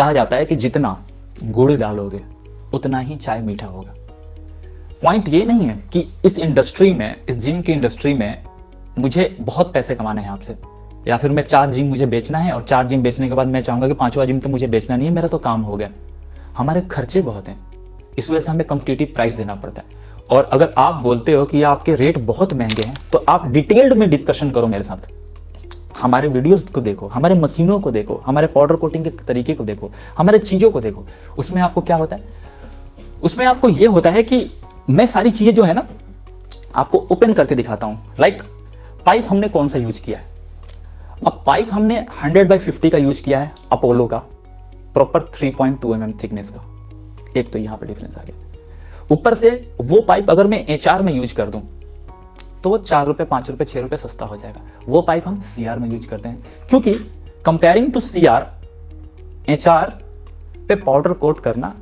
कहा जाता है कि जितना गुड़ डालोगे उतना ही चाय मीठा होगा। पॉइंट ये नहीं है कि इस इंडस्ट्री में, इस जिम की इंडस्ट्री में मुझे बहुत पैसे कमाने हैं आपसे, या फिर मैं 4 जिम मुझे बेचना है और 4 जिम बेचने के बाद मैं चाहूंगा कि 5वां जिम तो मुझे बेचना नहीं है, मेरा तो काम हो गया। हमारे खर्चे बहुत हैं, इस वजह से हमें कॉम्पिटिटिव प्राइस देना पड़ता है। और अगर आप बोलते हो कि आपके रेट बहुत महंगे हैं तो आप डिटेल्ड में डिस्कशन करो मेरे साथ। हमारे वीडियोस को देखो, हमारे मशीनों को देखो, हमारे पाउडर कोटिंग के तरीके को देखो, हमारे चीजों को देखो। उसमें आपको क्या होता है, उसमें आपको यह होता है कि मैं सारी चीजें जो है ना आपको ओपन करके दिखाता हूं। लाइक पाइप हमने कौन सा यूज किया है। अब पाइप हमने 100/50 का यूज किया है, अपोलो का, प्रॉपर 3.2 mm थिकनेस का। एक तो यहां पर डिफरेंस आ गया। ऊपर से वो पाइप अगर मैं HR में यूज कर दूं तो वो 4 रुपए, 5 रुपए, 6 रुपए सस्ता हो जाएगा। वो पाइप हम CR में यूज करते हैं, क्योंकि कंपेयरिंग टू CR, HR पे पाउडर कोट करना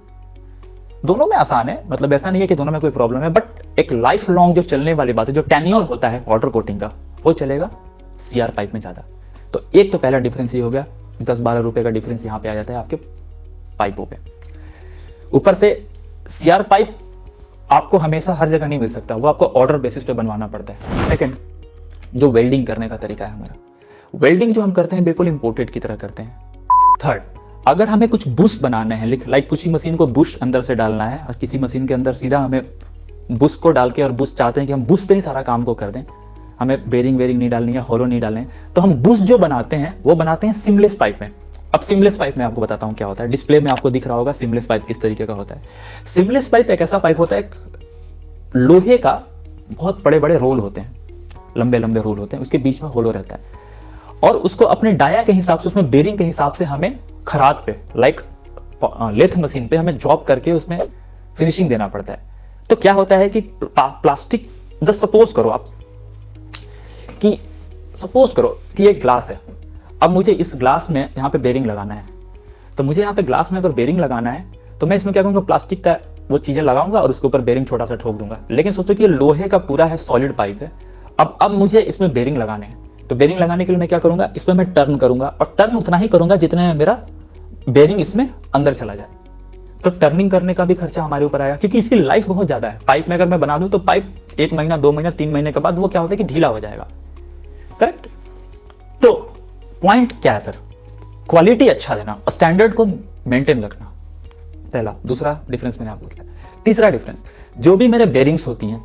दोनों में आसान है। मतलब ऐसा नहीं है कि दोनों में कोई प्रॉब्लम है, बट एक लाइफ लॉन्ग जो चलने वाली बात है, जो टेन्योर होता है पाउडर कोटिंग का, वो चलेगा CR पाइप में ज्यादा। तो एक तो पहला डिफरेंस ये हो गया, 10-12 रुपए का डिफरेंस यहां पे आ जाता है आपके पाइपों पे। ऊपर से CR पाइप आपको हमेशा हर जगह नहीं मिल सकता, वो आपको ऑर्डर बेसिस पे बनवाना पड़ता है। सेकंड, जो वेल्डिंग करने का तरीका है हमारा, वेल्डिंग जो हम करते हैं बिल्कुल इंपोर्टेड की तरह करते हैं। थर्ड, अगर हमें कुछ बुश बनाना है, लाइक किसी मशीन को बुश अंदर से डालना है और किसी मशीन के अंदर सीधा हमें बुश को डाल के, और बुश चाहते हैं कि हम बुश पे ही सारा काम को कर दें, हमें बेरिंग नहीं डालनी है, होलो नहीं डालने, तो हम बुश जो बनाते हैं वो बनाते हैं सीमलेस पाइप में। अब सीमलेस पाइप में आपको बताता हूं क्या होता है। डिस्प्ले में आपको दिख रहा होगा सीमलेस पाइप किस तरीके का होता है। सीमलेस पाइप एक ऐसा पाइप होता है, लोहे का बहुत बड़े बड़े रोल होते हैं, लंबे लंबे रोल होते हैं, उसके बीच में होलो रहता है, और उसको अपने डाया के हिसाब से, उसमें बेरिंग के हिसाब से हमें खराद पे, लाइक लेथ मशीन पे हमें जॉब करके उसमें फिनिशिंग देना पड़ता है। तो क्या होता है कि प्लास्टिक, जब सपोज करो कि एक ग्लास है, अब मुझे इस ग्लास में यहाँ पे बेरिंग लगाना है, तो मुझे यहाँ पे ग्लास में अगर बेरिंग लगाना है तो मैं इसमें क्या करूंगा, प्लास्टिक का वो चीजें लगाऊंगा और उसके ऊपर बेरिंग छोटा सा ठोक दूंगा। लेकिन सोचो कि ये लोहे का पूरा है, सॉलिड पाइप है। अब मुझे इसमें बेरिंग लगाने हैं, तो बेरिंग लगाने के लिए मैं क्या करूंगा, इसमें मैं टर्न करूंगा, और टर्न उतना ही करूंगा जितने में मेरा बेरिंग इसमें अंदर चला जाए। तो टर्निंग करने का भी खर्चा हमारे ऊपर आएगा, क्योंकि इसकी लाइफ बहुत ज्यादा है। पाइप में अगर मैं बना दूं तो पाइप 1 महीना, 2 महीना, 3 महीने के बाद वो क्या होता है कि ढीला हो जाएगा। करेक्ट। तो पॉइंट क्या है सर, क्वालिटी अच्छा देना, स्टैंडर्ड को मेंटेन रखना, पहला। दूसरा डिफरेंस मैंने आपको बताया। तीसरा डिफरेंस, जो भी मेरे बेरिंग्स होती हैं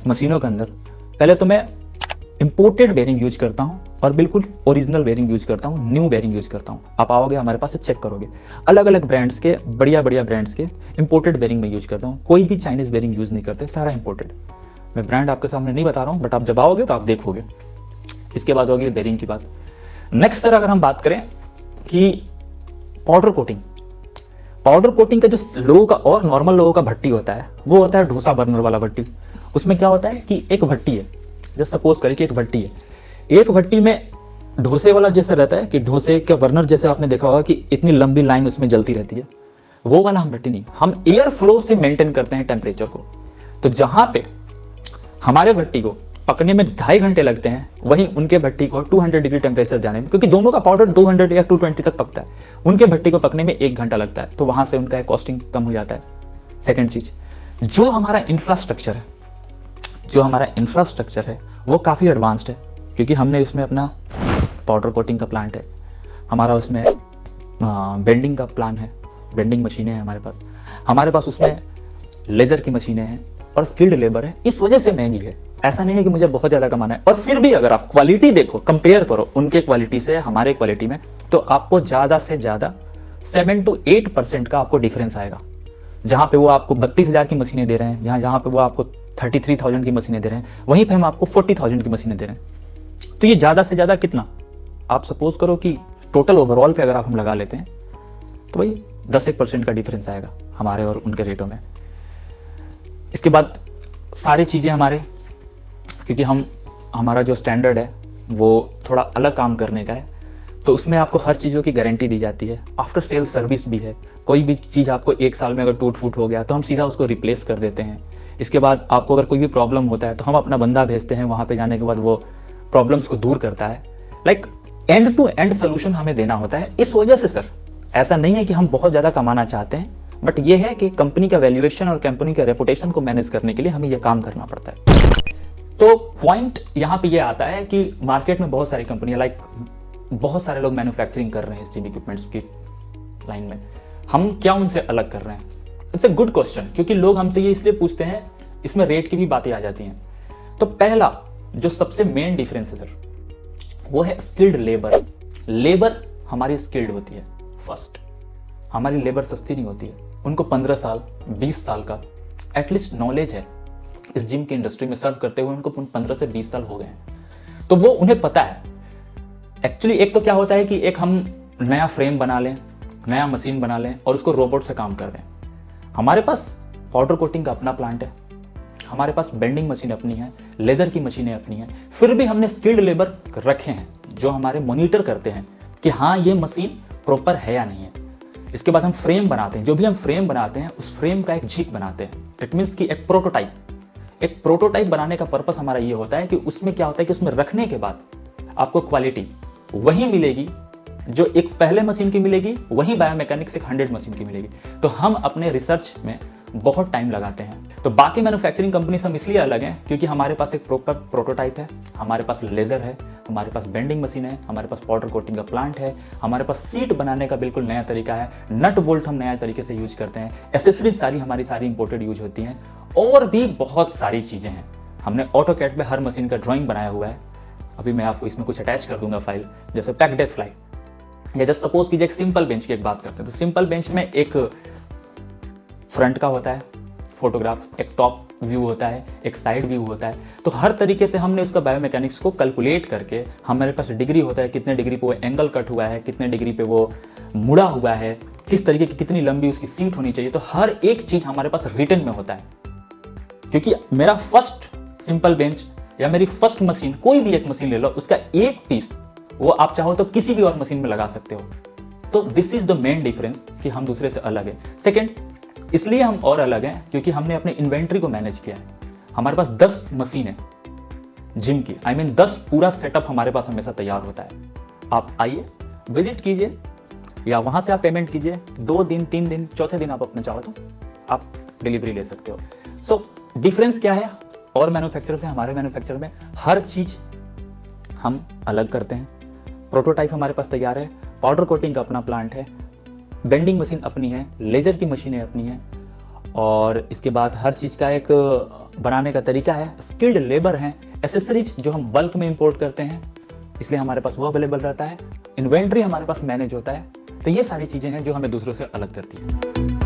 मशीनों के अंदर, पहले तो मैं इंपोर्टेड बेरिंग यूज करता हूं और बिल्कुल ओरिजिनल बेरिंग यूज करता हूं, न्यू बेरिंग यूज करता हूं। आप आओगे हमारे पास से चेक करोगे, अलग अलग ब्रांड्स के, बढ़िया ब्रांड्स के इंपोर्टेड बेरिंग में यूज करता हूं। कोई भी चाइनीज बेरिंग यूज नहीं करते, सारा इंपोर्टेड। मैं ब्रांड आपके सामने नहीं बता रहा हूं, बट आप जब आओगे तो आप देखोगे। इसके बाद होगी बेरिंग की बात। नेक्स्ट सर, अगर हम बात करें कि पाउडर कोटिंग का जो लोगों का और नॉर्मल लोगों का भट्टी होता है, वो होता है डोसा बर्नर वाला भट्टी। उसमें क्या होता है कि एक भट्टी है, जैसे सपोज करें कि एक भट्टी है, एक भट्टी में डोसे वाला जैसे रहता है कि डोसे का बर्नर जैसे आपने देखा होगा कि इतनी लंबी लाइन उसमें जलती रहती है, वो वाला हम भट्टी नहीं, हम एयर फ्लो से मेंटेन करते हैं टेम्परेचर को। तो जहां पे हमारे भट्टी को पकने में 2.5 घंटे लगते हैं, वहीं उनके भट्टी को 200 डिग्री टेम्परेचर जाने में, क्योंकि दोनों का पाउडर 200 या 220 तक पकता है, उनके भट्टी को पकने में 1 घंटा लगता है। तो वहां से उनका कॉस्टिंग कम हो जाता है। सेकंड चीज, जो हमारा इंफ्रास्ट्रक्चर है वो काफी एडवांस्ड है, क्योंकि हमने उसमें अपना पाउडर कोटिंग का प्लांट है, हमारा उसमें बेंडिंग का प्लान है, बेंडिंग मशीनें हैं हमारे पास उसमें लेजर की मशीनें हैं और स्किल्ड लेबर है। इस वजह से महंगी है। ऐसा नहीं है कि मुझे बहुत ज्यादा कमाना है। और फिर भी अगर आप क्वालिटी देखो, कंपेयर करो उनके क्वालिटी से हमारे क्वालिटी में, तो आपको ज्यादा से ज्यादा 7 to 8% का आपको डिफरेंस आएगा। जहां पे वो आपको 32,000 की मशीनें दे रहे हैं, जहां पे वो आपको 33,000 की मशीनें दे रहे हैं, वहीं पे हम आपको 40,000 की मशीनें दे रहे हैं। तो ये ज्यादा से ज्यादा कितना, आप सपोज करो कि टोटल ओवरऑल पे अगर आप हम लगा लेते हैं तो भाई 10-1% का डिफरेंस आएगा हमारे और उनके रेटों में। इसके बाद सारी चीजें हमारे, क्योंकि हमारा जो स्टैंडर्ड है वो थोड़ा अलग काम करने का है, तो उसमें आपको हर चीज़ों की गारंटी दी जाती है। आफ्टर सेल सर्विस भी है। कोई भी चीज़ आपको 1 साल में अगर टूट फूट हो गया तो हम सीधा उसको रिप्लेस कर देते हैं। इसके बाद आपको अगर कोई भी प्रॉब्लम होता है तो हम अपना बंदा भेजते हैं, वहाँ पे जाने के बाद वो प्रॉब्लम्स को दूर करता है। Like end to end solution हमें देना होता है। इस वजह से सर ऐसा नहीं है कि हम बहुत ज़्यादा कमाना चाहते हैं, बट ये है कि कंपनी का वैल्यूएशन और कंपनी का रेपुटेशन को मैनेज करने के लिए हमें यह काम करना पड़ता है। तो पॉइंट यहाँ पे ये आता है कि मार्केट में बहुत सारी कंपनियां, लाइक बहुत सारे लोग मैन्युफैक्चरिंग कर रहे हैं इस जिम इक्विपमेंट्स की लाइन में, हम क्या उनसे अलग कर रहे हैं? इट्स अ गुड क्वेश्चन, क्योंकि लोग हमसे ये इसलिए पूछते हैं, इसमें रेट की भी बातें आ जाती हैं। तो पहला जो सबसे मेन डिफरेंस है सर, वो है स्किल्ड लेबर। लेबर हमारी स्किल्ड होती है। फर्स्ट, हमारी लेबर सस्ती नहीं होती है। उनको 15 साल 20 साल का एटलीस्ट नॉलेज है इस जिम की इंडस्ट्री में सर्व करते हुए, उनको 15 से 20 साल हो गए हैं। तो वो उन्हें पता है एक्चुअली। एक तो क्या होता है कि एक हम नया फ्रेम बना लें, नया मशीन बना लें और उसको रोबोट से काम कर दें। हमारे पास पाउडर कोटिंग का अपना प्लांट है, हमारे पास बेंडिंग मशीन अपनी है, लेजर की मशीनें अपनी हैं, फिर भी हमने स्किल्ड लेबर रखे हैं जो हमारे मॉनिटर करते हैं कि हाँ ये मशीन प्रॉपर है या नहीं है। इसके बाद हम फ्रेम बनाते हैं। जो भी हम फ्रेम बनाते हैं उस फ्रेम का एक झिक बनाते हैं। इट मीन्स कि एक प्रोटोटाइप बनाने का पर्पस हमारा ये होता है कि उसमें क्या होता है कि उसमें रखने के बाद आपको क्वालिटी वही मिलेगी जो एक पहले मशीन की मिलेगी, वही बायोमैकेनिक्स एक 100 मशीन की मिलेगी। तो हम अपने रिसर्च में बहुत टाइम लगाते हैं। तो बाकी मैन्युफैक्चरिंग कंपनी से हम इसलिए अलग हैं क्योंकि हमारे पास एक प्रॉपर प्रोटोटाइप है, हमारे पास लेजर है, हमारे पास बेंडिंग मशीन है, हमारे पास पाउडर कोटिंग का प्लांट है, हमारे पास सीट बनाने का बिल्कुल नया तरीका है, नट बोल्ट हम नया तरीके से यूज करते हैं, एसेसरीज सारी इंपोर्टेड यूज होती हैं, और भी बहुत सारी चीजें हैं। हमने ऑटोकैड पे हर मशीन का ड्राइंग बनाया हुआ है। अभी मैं आपको इसमें कुछ अटैच कर दूंगा फाइल, जैसे पैक डेक फ्लाई, या जस्ट सपोज कीजिए एक सिंपल बेंच की एक बात करते हैं। तो सिंपल बेंच में एक फ्रंट का होता है फोटोग्राफ, एक टॉप व्यू होता है, एक साइड व्यू होता है। तो हर तरीके से हमने उसका बायोमैकेनिक्स को कैलकुलेट करके, हमारे पास डिग्री होता है, कितने डिग्री पे वो एंगल कट हुआ है, कितने डिग्री पे वो मुड़ा हुआ है, किस तरीके की कितनी लंबी उसकी सीट होनी चाहिए। तो हर एक चीज हमारे पास रिटन में होता है, क्योंकि मेरा फर्स्ट सिंपल बेंच या मेरी फर्स्ट मशीन, कोई भी एक मशीन ले लो, उसका एक पीस वो आप चाहो तो किसी भी और मशीन में लगा सकते हो। तो this is the main difference कि हम दूसरे से अलग है। सेकंड, इसलिए हम और अलग हैं क्योंकि हमने अपने इन्वेंट्री को मैनेज किया है। हमारे पास 10 मशीन है जिम की, आई मीन 10 पूरा सेटअप हमारे पास हमेशा तैयार होता है। आप आइए, विजिट कीजिए, या वहां से आप पेमेंट कीजिए। 2 दिन 3 दिन, चौथे दिन आप अपना चाहो तो आप डिलीवरी ले सकते हो। सो डिफरेंस क्या है और मैन्युफैक्चरर से हमारे मैन्युफैक्चरर में? हर चीज हम अलग करते हैं। प्रोटोटाइप हमारे पास तैयार है, पाउडर कोटिंग का अपना प्लांट है, बेंडिंग मशीन अपनी है, लेजर की मशीनें अपनी हैं, और इसके बाद हर चीज़ का एक बनाने का तरीका है, स्किल्ड लेबर हैं, एसेसरीज जो हम बल्क में इंपोर्ट करते हैं इसलिए हमारे पास वो अवेलेबल रहता है, इन्वेंट्री हमारे पास मैनेज होता है। तो ये सारी चीज़ें हैं जो हमें दूसरों से अलग करती है।